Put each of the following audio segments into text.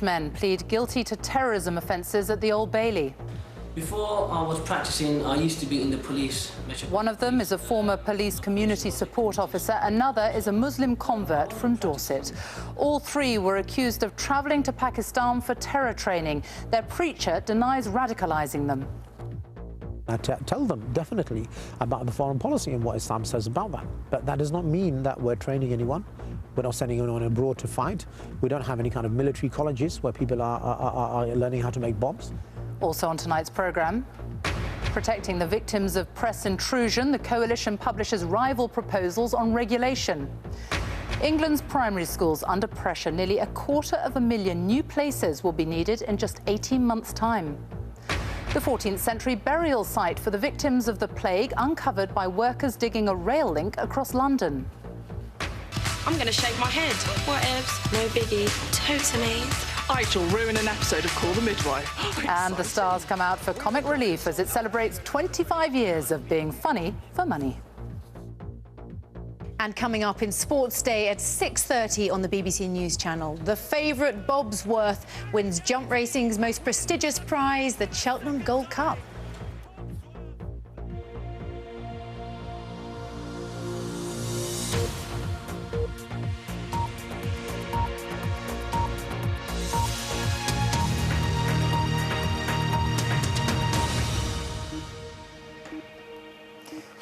Men plead guilty to terrorism offences at the Old Bailey. Before I was practicing, I used to be in the police. One of them is a former police community support officer. Another is a Muslim convert from Dorset. All three were accused of travelling to Pakistan for terror training. Their preacher denies radicalising them. I tell them definitely about the foreign policy and what Islam says about that. But that does not mean that we're training anyone. We're not sending anyone abroad to fight. We don't have any kind of military colleges where people are learning how to make bombs. Also on tonight's programme, protecting the victims of press intrusion, the coalition publishes rival proposals on regulation. England's primary schools under pressure. Nearly 250,000 new places will be needed in just 18 months' time. The 14th century burial site for the victims of the plague uncovered by workers digging a rail link across London. I'm going to shave my head. Whatevs, no biggie, totally. I shall ruin an episode of Call the Midwife. And the stars come out for comic relief as it celebrates 25 years of being funny for money. And coming up in Sports Day at 6:30 on the BBC News Channel, the favourite Bobsworth wins jump racing's most prestigious prize, the Cheltenham Gold Cup.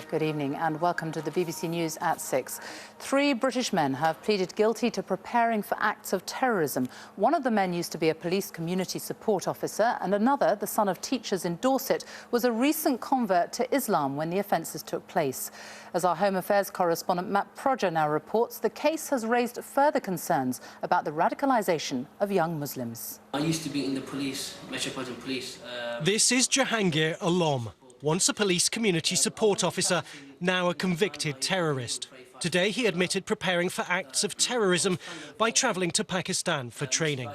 Good evening and welcome to the BBC News at 6. 3 British men have pleaded guilty to preparing for acts of terrorism. One of the men used to be a police community support officer and another, the son of teachers in Dorset, was a recent convert to Islam when the offences took place. As our Home Affairs correspondent Matt Prodger now reports, the case has raised further concerns about the radicalisation of young Muslims. I used to be in the police, Metropolitan Police. This is Jahangir Alam, once a police community support officer, now a convicted terrorist. Today he admitted preparing for acts of terrorism by travelling to Pakistan for training.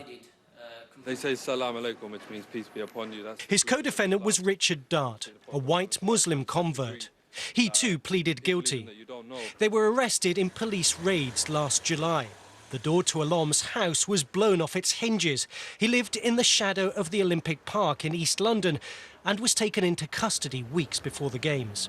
They say salam alaikum, which means peace be upon you. His co-defendant was Richard Dart, a white Muslim convert. He too pleaded guilty. They were arrested in police raids last July. The door to Alam's house was blown off its hinges. He lived in the shadow of the Olympic Park in East London and was taken into custody weeks before the Games.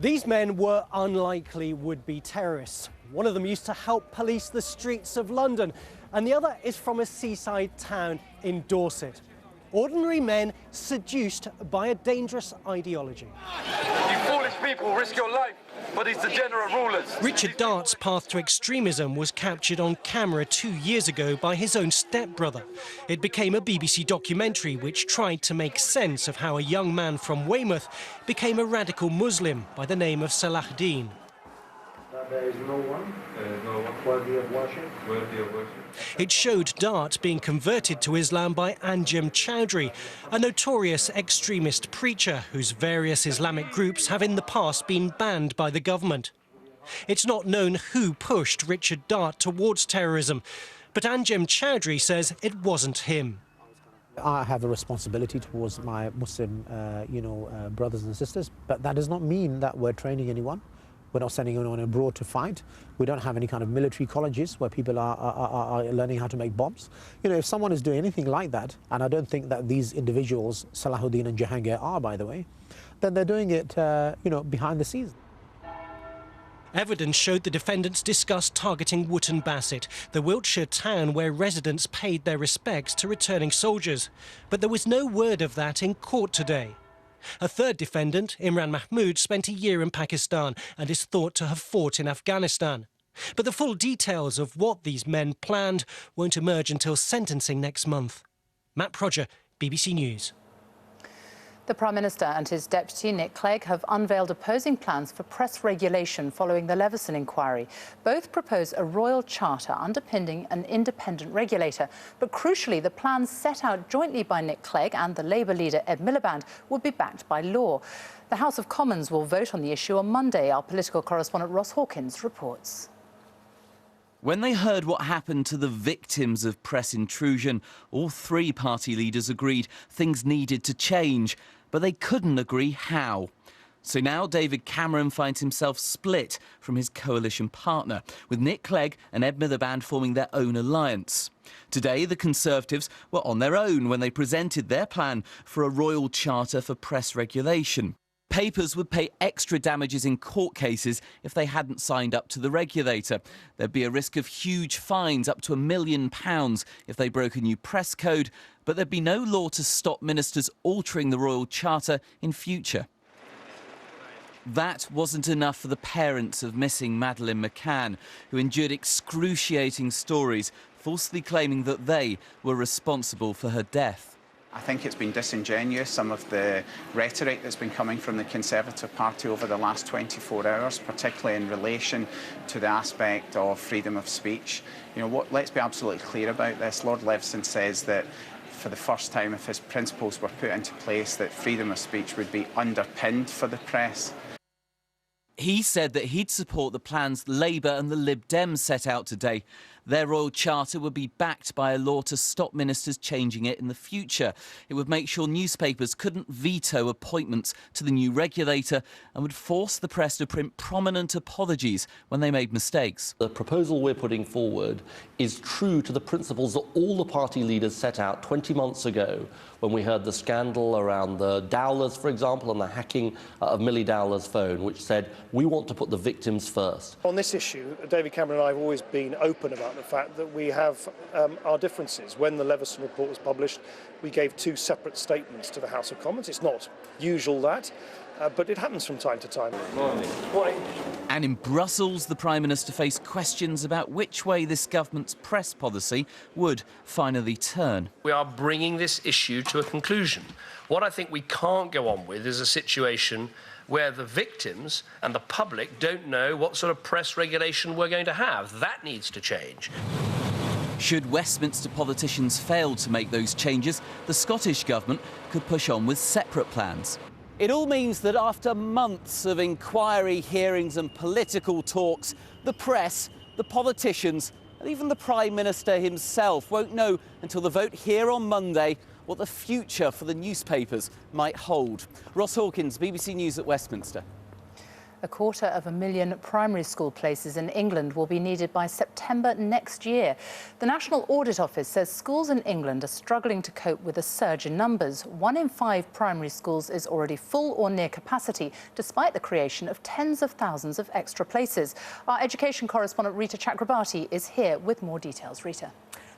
These men were unlikely would-be terrorists. One of them used to help police the streets of London, and the other is from a seaside town in Dorset. Ordinary men seduced by a dangerous ideology. You foolish people risk your life for these degenerate rulers. Richard Dart's path to extremism was captured on camera 2 years ago by his own stepbrother. It became a BBC documentary which tried to make sense of how a young man from Weymouth became a radical Muslim by the name of Salahuddin. There is no one worthy of worship. It showed Dart being converted to Islam by Anjem Chowdhury, a notorious extremist preacher whose various Islamic groups have in the past been banned by the government. It's not known who pushed Richard Dart towards terrorism, but Anjem Chowdhury says it wasn't him. I have a responsibility towards my Muslim, brothers and sisters, but that does not mean that we're training anyone. We're not sending anyone abroad to fight. We don't have any kind of military colleges where people are learning how to make bombs. You know, if someone is doing anything like that, and I don't think that these individuals, Salahuddin and Jahangir, are, by the way, then they're doing it, behind the scenes. Evidence showed the defendants discussed targeting Wootton Bassett, the Wiltshire town where residents paid their respects to returning soldiers. But there was no word of that in court today. A third defendant, Imran Mahmood, spent a year in Pakistan and is thought to have fought in Afghanistan. But the full details of what these men planned won't emerge until sentencing next month. Matt Prodger, BBC News. The Prime Minister and his deputy, Nick Clegg, have unveiled opposing plans for press regulation following the Leveson inquiry. Both propose a royal charter underpinning an independent regulator. But crucially, the plans set out jointly by Nick Clegg and the Labour leader Ed Miliband would be backed by law. The House of Commons will vote on the issue on Monday. Our political correspondent Ross Hawkins reports. When they heard what happened to the victims of press intrusion, all 3 party leaders agreed things needed to change, but they couldn't agree how. So now David Cameron finds himself split from his coalition partner, with Nick Clegg and Ed Miliband forming their own alliance. Today, the Conservatives were on their own when they presented their plan for a royal charter for press regulation. Papers would pay extra damages in court cases if they hadn't signed up to the regulator. There'd be a risk of huge fines, up to £1 million, if they broke a new press code, but there'd be no law to stop ministers altering the royal charter in future. That wasn't enough for the parents of missing Madeleine McCann, who endured excruciating stories, falsely claiming that they were responsible for her death. I think it's been disingenuous, some of the rhetoric that's been coming from the Conservative Party over the last 24 hours, particularly in relation to the aspect of freedom of speech. Let's be absolutely clear about this. Lord Leveson says that for the first time, if his principles were put into place, that freedom of speech would be underpinned for the press. He said that he'd support the plans Labour and the Lib Dems set out today. Their royal charter would be backed by a law to stop ministers changing it in the future. It would make sure newspapers couldn't veto appointments to the new regulator and would force the press to print prominent apologies when they made mistakes. The proposal we're putting forward is true to the principles that all the party leaders set out 20 months ago when we heard the scandal around the Dowlers, for example, and the hacking of Millie Dowler's phone, which said we want to put the victims first. On this issue, David Cameron and I have always been open about the fact that we have our differences. When the Leveson report was published, we gave 2 separate statements to the House of Commons. It's not usual that, but it happens from time to time. Morning. And in Brussels, the Prime Minister faced questions about which way this government's press policy would finally turn. We are bringing this issue to a conclusion. What I think we can't go on with is a situation where the victims and the public don't know what sort of press regulation we're going to have. That needs to change. Should Westminster politicians fail to make those changes, the Scottish Government could push on with separate plans. It all means that after months of inquiry, hearings and political talks, the press, the politicians and even the Prime Minister himself won't know until the vote here on Monday what the future for the newspapers might hold. Ross Hawkins, BBC News at Westminster. 250,000 primary school places in England will be needed by September next year. The National Audit Office says schools in England are struggling to cope with a surge in numbers. 1 in 5 primary schools is already full or near capacity, despite the creation of tens of thousands of extra places. Our education correspondent Rita Chakrabarti is here with more details. Rita.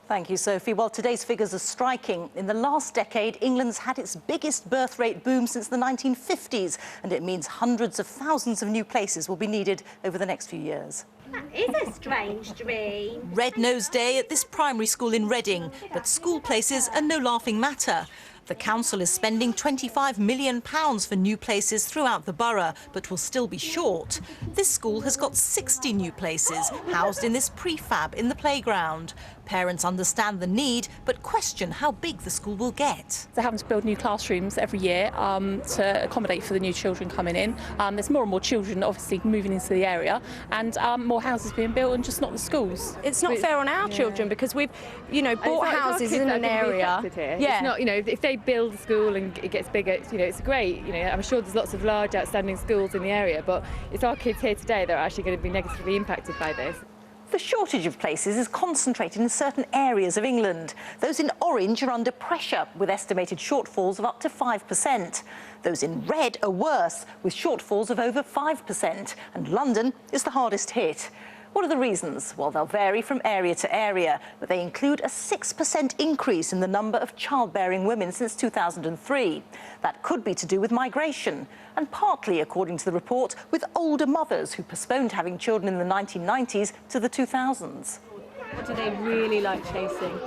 Thank you, Sophie. Well, today's figures are striking. In the last decade, England's had its biggest birth rate boom since the 1950s, and it means hundreds of thousands of new places will be needed over the next few years. That is a strange dream. Red Nose Day at this primary school in Reading, but school places are no laughing matter. The council is spending £25 million for new places throughout the borough, but will still be short. This school has got 60 new places, housed in this prefab in the playground. Parents understand the need, but question how big the school will get. They're having to build new classrooms every year to accommodate for the new children coming in. There's more and more children obviously moving into the area, and more houses being built and just not the schools. It's not fair on our children because we've, bought houses in an area. Yeah. It's not, if they build a school and it gets bigger, it's great. I'm sure there's lots of large outstanding schools in the area, but it's our kids here today that are actually going to be negatively impacted by this. The shortage of places is concentrated in certain areas of England. Those in orange are under pressure, with estimated shortfalls of up to 5%. Those in red are worse, with shortfalls of over 5%. And London is the hardest hit. What are the reasons? Well, they'll vary from area to area, but they include a 6% increase in the number of childbearing women since 2003. That could be to do with migration, and partly, according to the report, with older mothers who postponed having children in the 1990s to the 2000s. What do they really like chasing?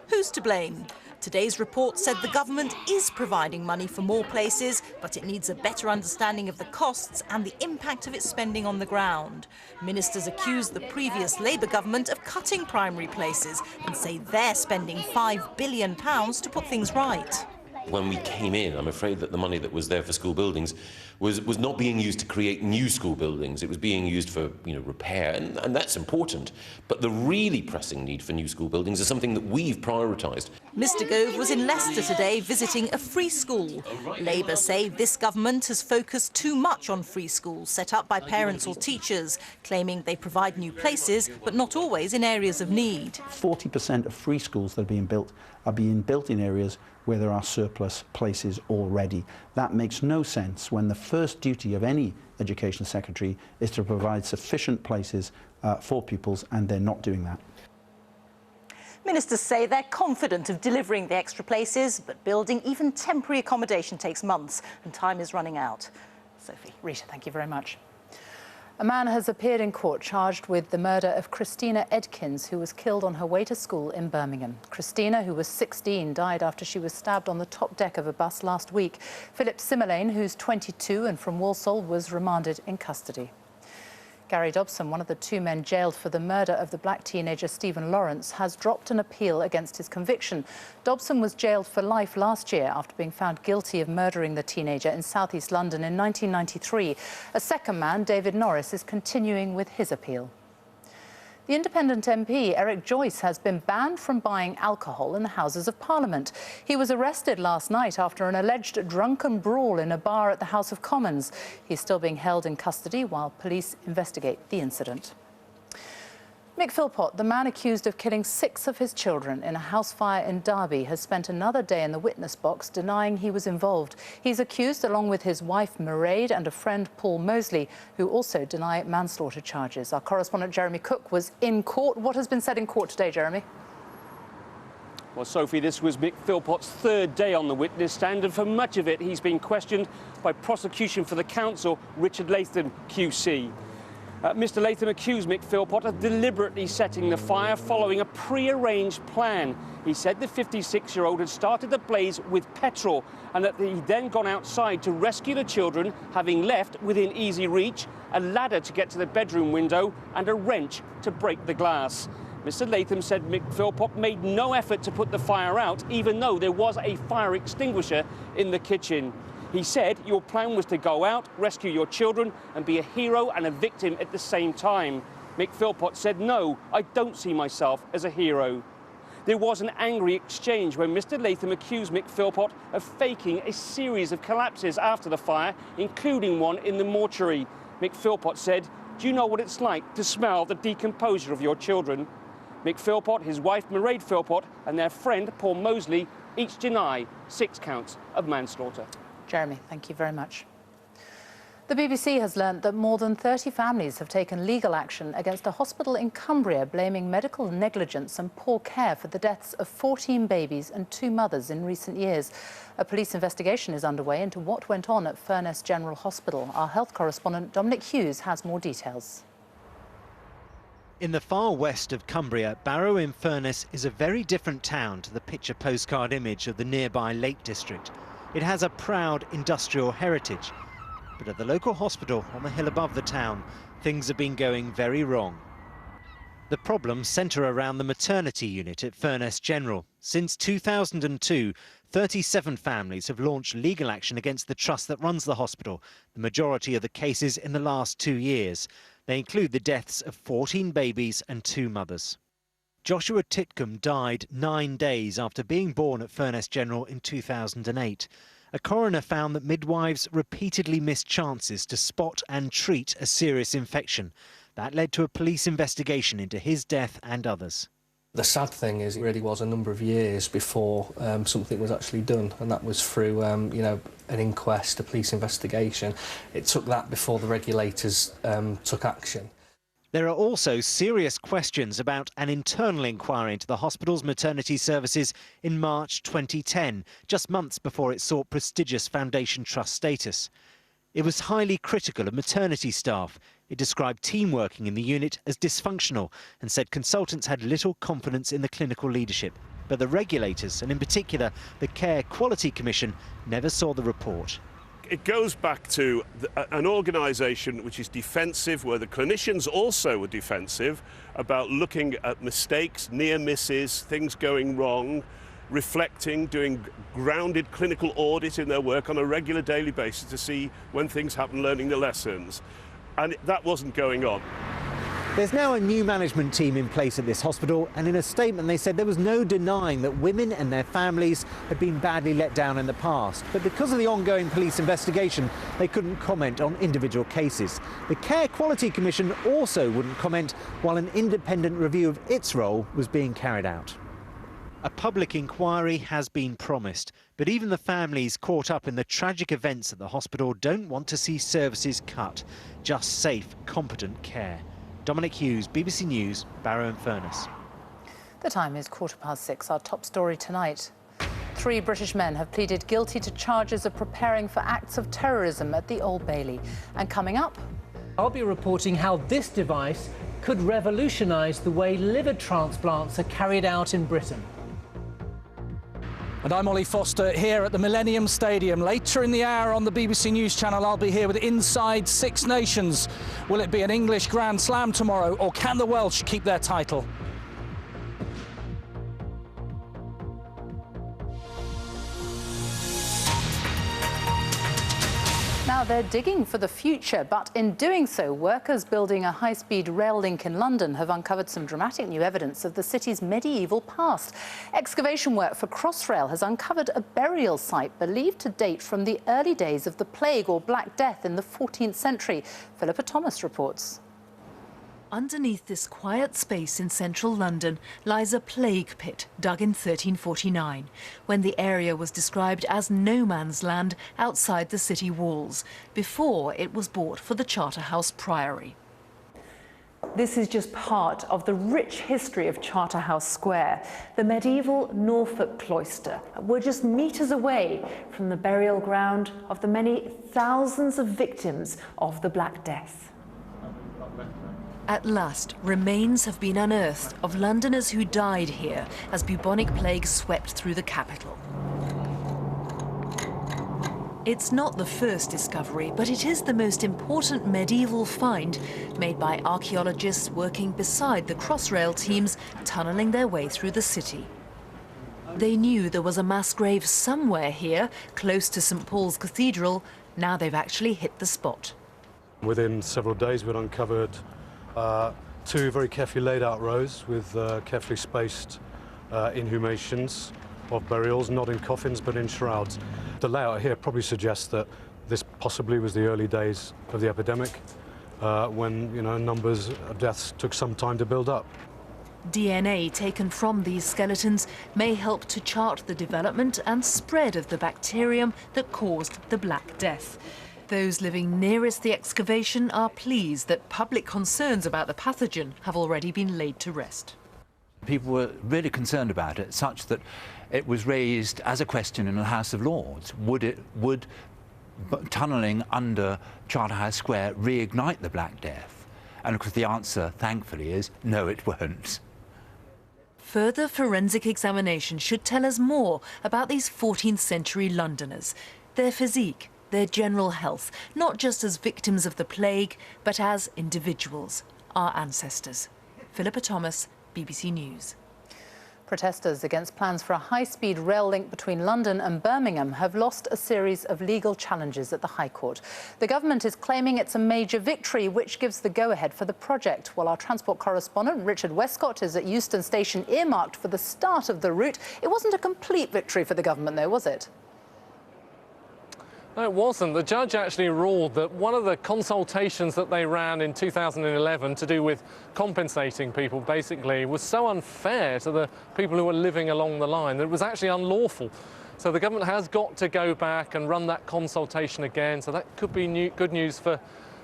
Who's to blame? Today's report said the government is providing money for more places, but it needs a better understanding of the costs and the impact of its spending on the ground. Ministers accuse the previous Labour government of cutting primary places and say they're spending £5 billion to put things right. When we came in, I'm afraid that the money that was there for school buildings was not being used to create new school buildings. It was being used for repair, and that's important. But the really pressing need for new school buildings is something that we've prioritised. Mr Gove was in Leicester today visiting a free school. Labour say this government has focused too much on free schools set up by parents or teachers, claiming they provide new places but not always in areas of need. 40% of free schools that are being built in areas where there are surplus places already. That makes no sense when the first duty of any Education Secretary is to provide sufficient places for pupils, and they're not doing that. Ministers say they're confident of delivering the extra places, but building even temporary accommodation takes months and time is running out. Sophie. Rita, thank you very much. A man has appeared in court charged with the murder of Christina Edkins, who was killed on her way to school in Birmingham. Christina, who was 16, died after she was stabbed on the top deck of a bus last week. Philip Simmerlane, who's 22 and from Walsall, was remanded in custody. Gary Dobson, one of the two men jailed for the murder of the black teenager Stephen Lawrence, has dropped an appeal against his conviction. Dobson was jailed for life last year after being found guilty of murdering the teenager in southeast London in 1993. A second man, David Norris, is continuing with his appeal. The Independent MP, Eric Joyce, has been banned from buying alcohol in the Houses of Parliament. He was arrested last night after an alleged drunken brawl in a bar at the House of Commons. He's still being held in custody while police investigate the incident. Mick Philpott, the man accused of killing 6 of his children in a house fire in Derby, has spent another day in the witness box denying he was involved. He's accused, along with his wife Mairead and a friend Paul Mosley, who also deny manslaughter charges. Our correspondent Jeremy Cook was in court. What has been said in court today, Jeremy? Well, Sophie, this was Mick Philpott's 3rd day on the witness stand, and for much of it he's been questioned by prosecution for the counsel, Richard Latham QC. Mr Latham accused Mick Philpott of deliberately setting the fire following a pre-arranged plan. He said the 56-year-old had started the blaze with petrol and that he'd then gone outside to rescue the children, having left within easy reach a ladder to get to the bedroom window and a wrench to break the glass. Mr Latham said Mick Philpott made no effort to put the fire out, even though there was a fire extinguisher in the kitchen. He said your plan was to go out, rescue your children and be a hero and a victim at the same time. Mick Philpott said, no, I don't see myself as a hero. There was an angry exchange when Mr Latham accused Mick Philpott of faking a series of collapses after the fire, including one in the mortuary. Mick Philpott said, do you know what it's like to smell the decomposure of your children? Mick Philpott, his wife Mairead Philpott and their friend Paul Mosley each deny 6 counts of manslaughter. Jeremy, thank you very much. The BBC has learnt that more than 30 families have taken legal action against a hospital in Cumbria, blaming medical negligence and poor care for the deaths of 14 babies and 2 mothers in recent years. A police investigation is underway into what went on at Furness General Hospital. Our health correspondent Dominic Hughes has more details. In the far west of Cumbria, Barrow-in-Furness is a very different town to the picture postcard image of the nearby Lake District. It has a proud industrial heritage, but at the local hospital on the hill above the town, things have been going very wrong. The problems centre around the maternity unit at Furness General. Since 2002, 37 families have launched legal action against the trust that runs the hospital, the majority of the cases in the last 2 years. They include the deaths of 14 babies and 2 mothers. Joshua Titcombe died 9 days after being born at Furness General in 2008. A coroner found that midwives repeatedly missed chances to spot and treat a serious infection. That led to a police investigation into his death and others. The sad thing is it really was a number of years before something was actually done, and that was through you know, an inquest, a police investigation. It took that before the regulators took action. There are also serious questions about an internal inquiry into the hospital's maternity services in March 2010, just months before it sought prestigious Foundation Trust status. It was highly critical of maternity staff. It described team working in the unit as dysfunctional and said consultants had little confidence in the clinical leadership. But the regulators, and in particular the Care Quality Commission, never saw the report. It goes back to an organisation which is defensive, where the clinicians also were defensive about looking at mistakes, near misses, things going wrong, reflecting, doing grounded clinical audit in their work on a regular daily basis to see when things happen, learning the lessons. And that wasn't going on. There's now a new management team in place at this hospital, and in a statement they said there was no denying that women and their families had been badly let down in the past. But because of the ongoing police investigation, they couldn't comment on individual cases. The Care Quality Commission also wouldn't comment while an independent review of its role was being carried out. A public inquiry has been promised, but even the families caught up in the tragic events at the hospital don't want to see services cut, just safe, competent care. Dominic Hughes, BBC News, Barrow-in-Furness. The time is 6:15. Our top story tonight. 3 British men have pleaded guilty to charges of preparing for acts of terrorism at the Old Bailey. And coming up, I'll be reporting how this device could revolutionise the way liver transplants are carried out in Britain. And I'm Ollie Foster here at the Millennium Stadium. Later in the hour on the BBC News Channel, I'll be here with Inside Six Nations. Will it be an English Grand Slam tomorrow, or can the Welsh keep their title? now they're digging for the future, but in doing so, workers building a high-speed rail link in London have uncovered some dramatic new evidence of the city's medieval past. Excavation work for Crossrail has uncovered a burial site believed to date from the early days of the Plague or Black Death in the 14th century. Philippa Thomas reports. Underneath this quiet space in central London lies a plague pit dug in 1349, when the area was described as no man's land outside the city walls, before it was bought for the Charterhouse Priory. This is just part of the rich history of Charterhouse Square. The medieval Norfolk cloister. We're just metres away from the burial ground of the many thousands of victims of the Black Death. At last, remains have been unearthed of Londoners who died here as bubonic plague swept through the capital. It's not the first discovery, but it is the most important medieval find made by archaeologists working beside the Crossrail teams tunnelling their way through the city. They knew there was a mass grave somewhere here, close to St Paul's Cathedral. Now they've actually hit the spot. Within several days, we'd uncovered two very carefully laid out rows with carefully spaced inhumations of burials, not in coffins but in shrouds. The layout here probably suggests that this possibly was the early days of the epidemic, when numbers of deaths took some time to build up. DNA taken from these skeletons may help to chart the development and spread of the bacterium that caused the Black Death. Those living nearest the excavation are pleased that public concerns about the pathogen have already been laid to rest. People were really concerned about it, such that it was raised as a question in the House of Lords. Would tunnelling under Charterhouse Square reignite the Black Death? And of course the answer, thankfully, is no, it won't. Further forensic examination should tell us more about these 14th century Londoners, their physique, their general health, not just as victims of the plague, but as individuals, our ancestors. Philippa Thomas, BBC News. Protesters against plans for a high-speed rail link between London and Birmingham have lost a series of legal challenges at the High Court. The government is claiming it's a major victory, which gives the go-ahead for the project. While our transport correspondent Richard Westcott is at Euston Station, earmarked for the start of the route, it wasn't a complete victory for the government, though, was it? No, it wasn't. The judge actually ruled that one of the consultations that they ran in 2011 to do with compensating people, basically, was so unfair to the people who were living along the line that it was actually unlawful. So the government has got to go back and run that consultation again. So that could be good news for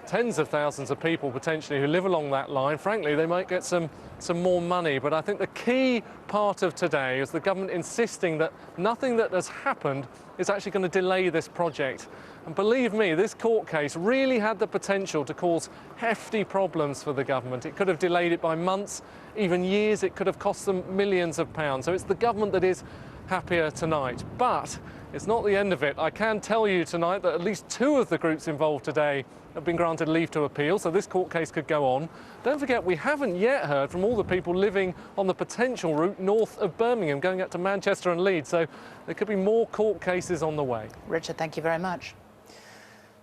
tens of thousands of people potentially who live along that line. Frankly, they might get some more money. But I think the key part of today is the government insisting that nothing that has happened is actually going to delay this project. And believe me, this court case really had the potential to cause hefty problems for the government. It could have delayed it by months, even years. It could have cost them millions of pounds. So it's the government that is happier tonight. But it's not the end of it. I can tell you tonight that at least 2 of the groups involved today have been granted leave to appeal, so this court case could go on. Don't forget, we haven't yet heard from all the people living on the potential route north of Birmingham, going up to Manchester and Leeds, so there could be more court cases on the way. Richard, thank you very much.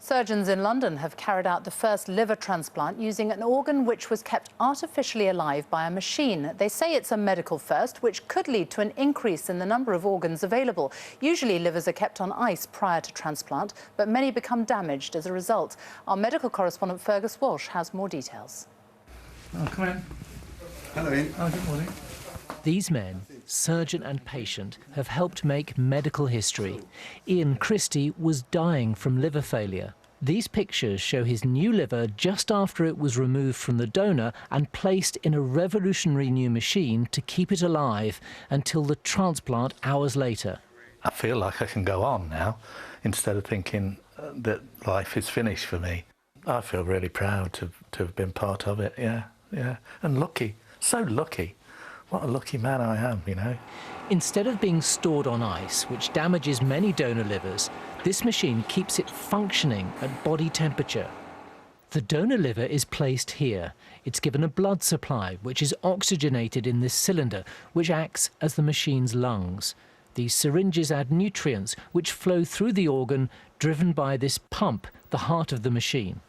Surgeons in London have carried out the first liver transplant using an organ which was kept artificially alive by a machine. They say it's a medical first, which could lead to an increase in the number of organs available. Usually livers are kept on ice prior to transplant, but many become damaged as a result. Our medical correspondent Fergus Walsh has more details. Oh, come in. Hello, Ian. Oh, good morning. These men, surgeon and patient, have helped make medical history. Ian Christie was dying from liver failure. These pictures show his new liver just after it was removed from the donor and placed in a revolutionary new machine to keep it alive until the transplant hours later. I feel like I can go on now, instead of thinking that life is finished for me. I feel really proud to have been part of it, yeah. And lucky, so lucky. What a lucky man I am, you know. Instead of being stored on ice, which damages many donor livers, this machine keeps it functioning at body temperature. The donor liver is placed here. It's given a blood supply, which is oxygenated in this cylinder, which acts as the machine's lungs. These syringes add nutrients, which flow through the organ, driven by this pump, the heart of the machine.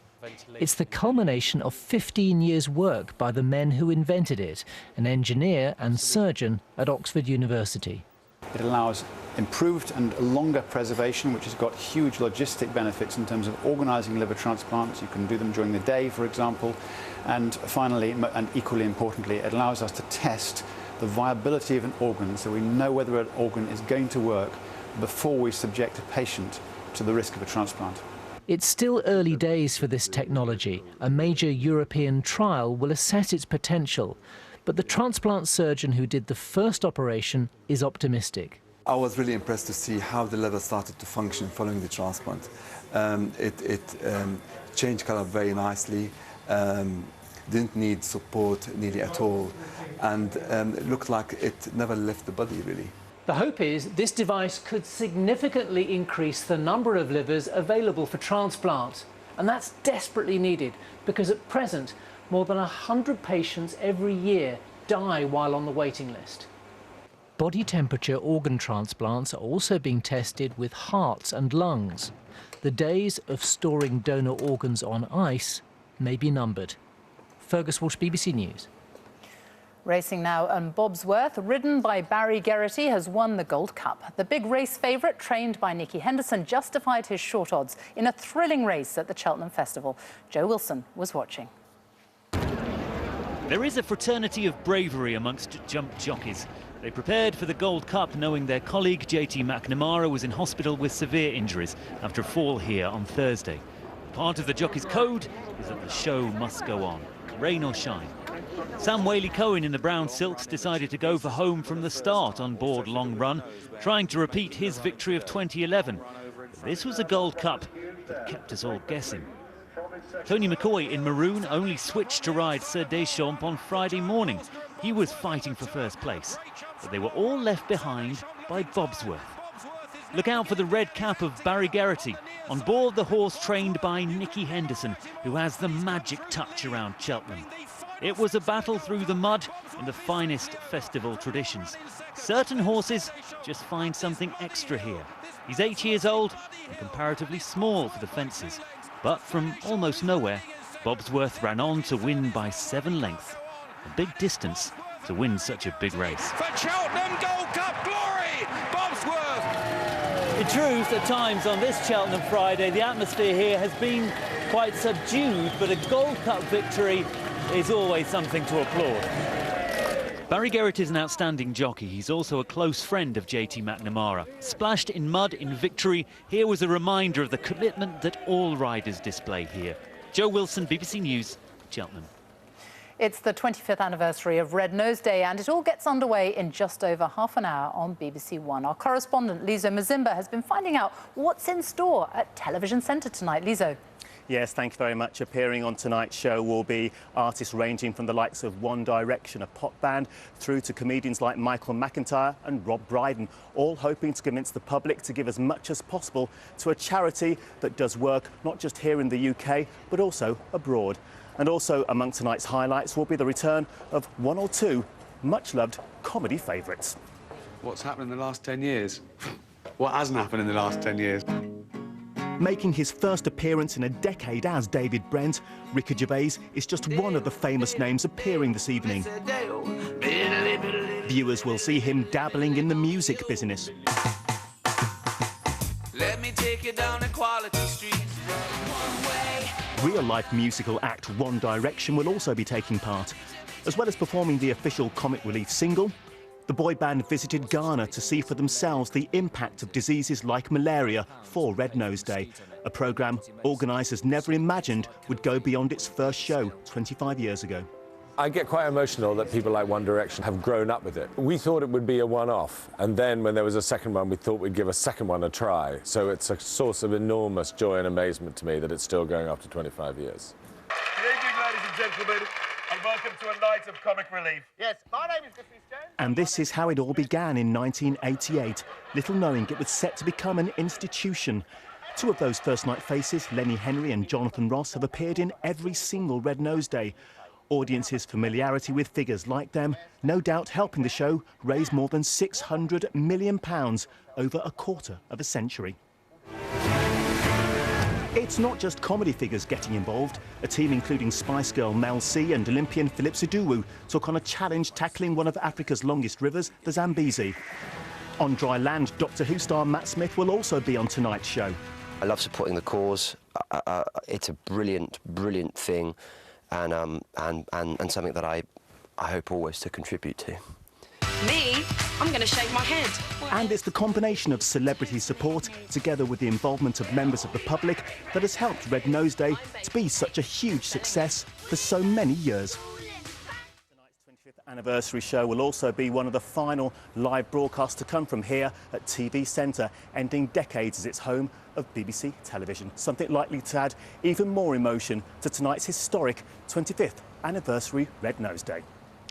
It's the culmination of 15 years' work by the men who invented it, an engineer and surgeon at Oxford University. It allows improved and longer preservation, which has got huge logistic benefits in terms of organising liver transplants. You can do them during the day, for example. And finally, and equally importantly, it allows us to test the viability of an organ so we know whether an organ is going to work before we subject a patient to the risk of a transplant. It's still early days for this technology. A major European trial will assess its potential. But the transplant surgeon who did the first operation is optimistic. I was really impressed to see how the liver started to function following the transplant. It changed colour very nicely, didn't need support nearly at all, and it looked like it never left the body, really. The hope is this device could significantly increase the number of livers available for transplant. And that's desperately needed because at present, more than 100 patients every year die while on the waiting list. Body temperature organ transplants are also being tested with hearts and lungs. The days of storing donor organs on ice may be numbered. Fergus Walsh, BBC News. Racing now, and Bobsworth, ridden by Barry Geraghty, has won the Gold Cup. The big race favourite, trained by Nicky Henderson, justified his short odds in a thrilling race at the Cheltenham Festival. Joe Wilson was watching. There is a fraternity of bravery amongst jump jockeys. They prepared for the Gold Cup knowing their colleague JT McNamara was in hospital with severe injuries after a fall here on Thursday. Part of the jockey's code is that the show must go on, rain or shine. Sam Whaley-Cohen in the brown silks decided to go for home from the start on board Long Run, trying to repeat his victory of 2011. This was a Gold Cup that kept us all guessing. Tony McCoy in maroon only switched to ride Sir Deschamps on Friday morning. He was fighting for first place, but they were all left behind by Bobsworth. Look out for the red cap of Barry Geraghty, on board the horse trained by Nicky Henderson, who has the magic touch around Cheltenham. It was a battle through the mud in the finest festival traditions. Certain horses just find something extra here. He's 8 years old and comparatively small for the fences. But from almost nowhere, Bobsworth ran on to win by 7 lengths. A big distance to win such a big race. For Cheltenham Gold Cup glory, Bobsworth! In truth, at times on this Cheltenham Friday, the atmosphere here has been quite subdued, but a Gold Cup victory is always something to applaud. Barry Geraghty is an outstanding jockey. He's also a close friend of JT McNamara. Splashed in mud in victory, here was a reminder of the commitment that all riders display here. Joe Wilson, BBC News, Cheltenham. It's the 25th anniversary of Red Nose Day, and it all gets underway in just over half an hour on BBC One. Our correspondent, Lizo Mazimba, has been finding out what's in store at Television Centre tonight. Lizo. Yes, thank you very much. Appearing on tonight's show will be artists ranging from the likes of One Direction, a pop band, through to comedians like Michael McIntyre and Rob Brydon, all hoping to convince the public to give as much as possible to a charity that does work not just here in the UK, but also abroad. And also among tonight's highlights will be the return of one or two much-loved comedy favourites. What's happened in the last 10 years? What hasn't happened in the last 10 years? Making his first appearance in a decade as David Brent, Ricky Gervais is just one of the famous names appearing this evening. Viewers will see him dabbling in the music business. Let me take you down Equality Street. Real-life musical act One Direction will also be taking part. As well as performing the official comic relief single, the boy band visited Ghana to see for themselves the impact of diseases like malaria for Red Nose Day, a programme organisers never imagined would go beyond its first show 25 years ago. I get quite emotional that people like One Direction have grown up with it. We thought it would be a one-off, and then when there was a second one, we thought we'd give a second one a try. So it's a source of enormous joy and amazement to me that it's still going after 25 years. Good evening, ladies and gentlemen, and welcome to a night of comic relief. Yes, my name is Diffie Jones. And this is how it all began in 1988, little knowing it was set to become an institution. Two of those first-night faces, Lenny Henry and Jonathan Ross, have appeared in every single Red Nose Day. Audiences' familiarity with figures like them, no doubt helping the show raise more than £600 million over a quarter of a century. It's not just comedy figures getting involved. A team including Spice Girl Mel C and Olympian Philip Siduwu took on a challenge tackling one of Africa's longest rivers, the Zambezi. On dry land, Doctor Who star Matt Smith will also be on tonight's show. I love supporting the cause. It's a brilliant, brilliant thing. And something that I hope always to contribute to. Me? I'm going to shave my head. And it's the combination of celebrity support together with the involvement of members of the public that has helped Red Nose Day to be such a huge success for so many years. Tonight's 25th anniversary show will also be one of the final live broadcasts to come from here at TV Centre, ending decades as its home of BBC television, something likely to add even more emotion to tonight's historic 25th anniversary Red Nose Day.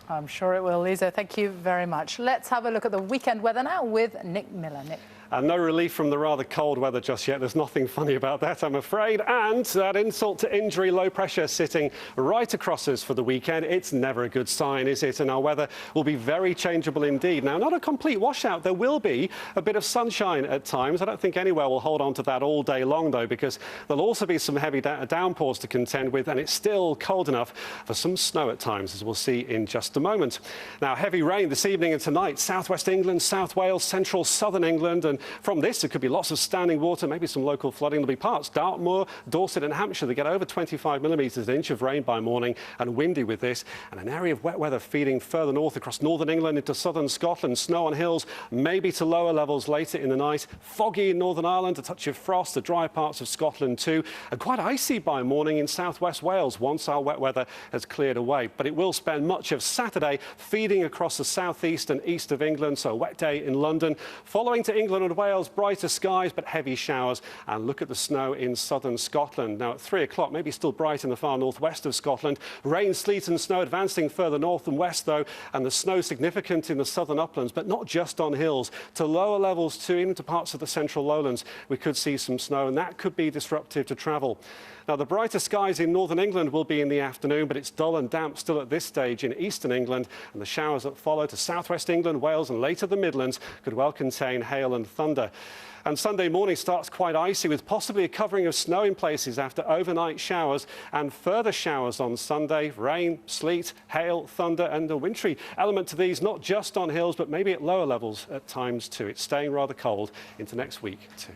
I'm sure it will, Lisa. Thank you very much. Let's have a look at the weekend weather now with Nick Miller. Nick. No relief from the rather cold weather just yet. There's nothing funny about that, I'm afraid. And that insult to injury, low pressure sitting right across us for the weekend. It's never a good sign, is it? And our weather will be very changeable indeed. Now, not a complete washout. There will be a bit of sunshine at times. I don't think anywhere will hold on to that all day long, though, because there'll also be some heavy downpours to contend with, and it's still cold enough for some snow at times, as we'll see in just a moment. Now, heavy rain this evening and tonight. Southwest England, South Wales, central southern England, and from this, there could be lots of standing water, maybe some local flooding. There'll be parts, Dartmoor, Dorset and Hampshire, that get over 25 millimetres, an inch of rain by morning, and windy with this. And an area of wet weather feeding further north across northern England into southern Scotland. Snow on hills, maybe to lower levels later in the night. Foggy in Northern Ireland, a touch of frost, the dry parts of Scotland too. And quite icy by morning in southwest Wales once our wet weather has cleared away. But it will spend much of Saturday feeding across the southeast and east of England, so a wet day in London. Following to England and Wales, brighter skies but heavy showers, and look at the snow in southern Scotland. Now at 3 o'clock, maybe still bright in the far northwest of Scotland. Rain, sleet and snow advancing further north and west though, and the snow significant in the southern uplands, but not just on hills. To lower levels too, even to parts of the central lowlands, we could see some snow, and that could be disruptive to travel. Now, the brighter skies in northern England will be in the afternoon, but it's dull and damp still at this stage in eastern England, and the showers that follow to southwest England, Wales and later the Midlands could well contain hail and thunder. And Sunday morning starts quite icy, with possibly a covering of snow in places after overnight showers, and further showers on Sunday. Rain, sleet, hail, thunder and a wintry element to these, not just on hills but maybe at lower levels at times too. It's staying rather cold into next week too.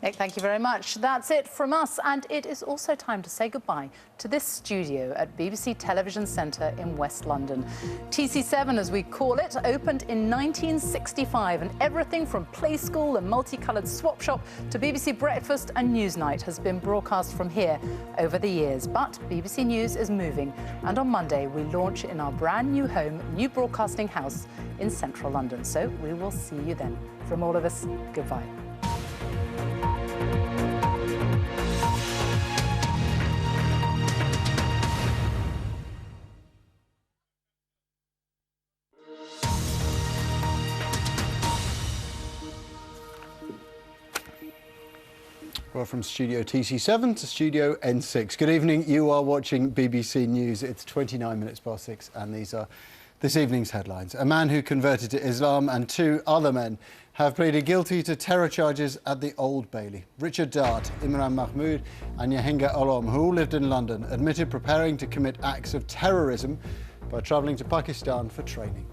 Nick, thank you very much. That's it from us, and it is also time to say goodbye to this studio at BBC Television Centre in West London. TC7, as we call it, opened in 1965, and everything from Play School and multicoloured swap shop to BBC Breakfast and Newsnight has been broadcast from here over the years. But BBC News is moving, and on Monday we launch in our brand new home, new broadcasting house in central London. So we will see you then. From all of us, goodbye. Well, from Studio TC7 to Studio N6. Good evening. You are watching BBC News. It's 29 minutes past 6, and these are This evening's headlines. A man who converted to Islam and 2 other men have pleaded guilty to terror charges at the Old Bailey. Richard Dart, Imran Mahmood and Yahinga Olom, who all lived in London, admitted preparing to commit acts of terrorism by travelling to Pakistan for training.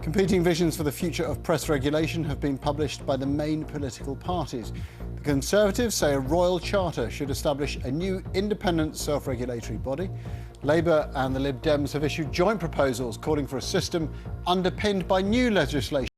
Competing visions for the future of press regulation have been published by the main political parties. The Conservatives say a royal charter should establish a new independent self-regulatory body. Labour and the Lib Dems have issued joint proposals calling for a system underpinned by new legislation